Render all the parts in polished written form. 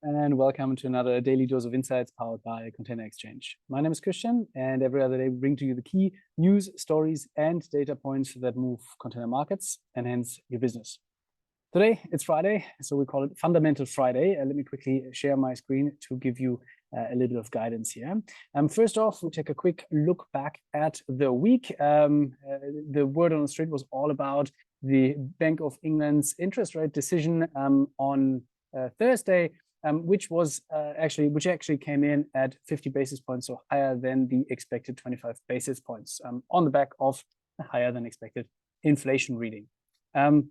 and welcome to another daily dose of insights powered by Container Exchange. My name is Christian, and every other day we bring to you the key news, stories, and data points that move container markets and hence your business. Today, it's Friday, so we call it Fundamental Friday. Let me quickly share my screen to give you a little bit of guidance here. First off, we'll take a quick look back at the week. The word on the street was all about the Bank of England's interest rate decision on Thursday, which actually came in at 50 basis points, so higher than the expected 25 basis points, on the back of a higher than expected inflation reading.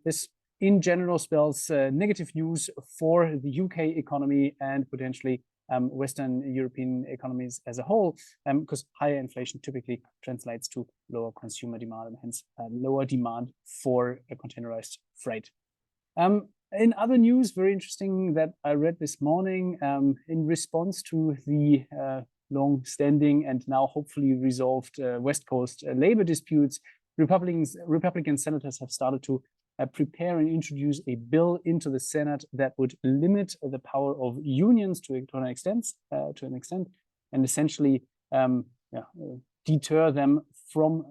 This in general spells negative news for the UK economy and potentially Western European economies as a whole, because higher inflation typically translates to lower consumer demand and hence lower demand for a containerized freight. In other news, very interesting that I read this morning, in response to the long-standing and now hopefully resolved West Coast labor disputes, Republican senators have started to prepare and introduce a bill into the Senate that would limit the power of unions to an extent, and essentially deter them from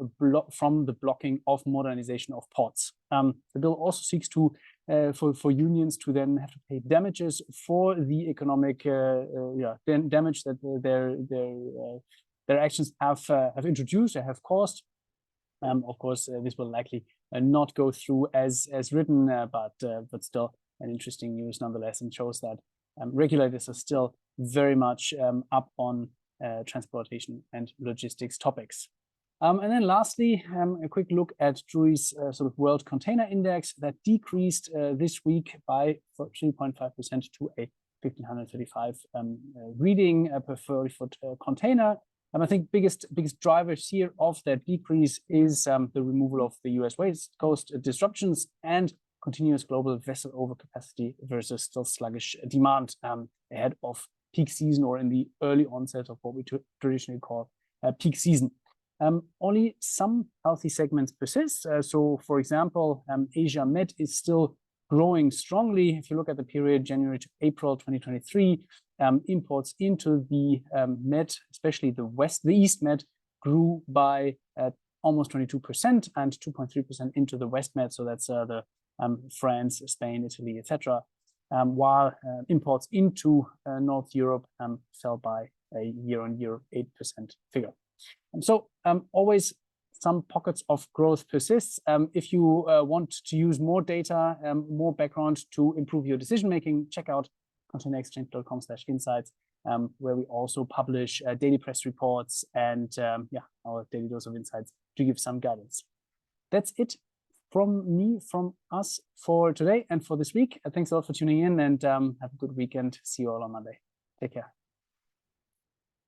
the blocking of modernization of ports. The bill also seeks to for unions to then have to pay damages for the economic damage that their actions have introduced or have caused. Of course, this will likely not go through as written, but still an interesting news nonetheless, and shows that regulators are still very much up on transportation and logistics topics. And then lastly, a quick look at Drewry's sort of World Container Index that decreased this week by 3.5% to a 1,535 reading per 40-foot container. I think biggest drivers here of that decrease is the removal of the US West Coast disruptions and continuous global vessel overcapacity versus still sluggish demand ahead of peak season or in the early onset of what we traditionally call peak season. Only some healthy segments persist. So, for example, Asia Med is still growing strongly. If you look at the period January to April 2023, imports into the Med, especially the East Med, grew by almost 22% and 2.3% into the West Med. So that's the France, Spain, Italy, etc. While imports into North Europe fell by a year-on-year 8% figure. So always some pockets of growth persists. If you want to use more data, more background to improve your decision-making, check out containerexchange.com/insights, where we also publish daily press reports and our daily dose of insights to give some guidance. That's it from us for today and for this week. Thanks a lot for tuning in, and have a good weekend. See you all on Monday. Take care.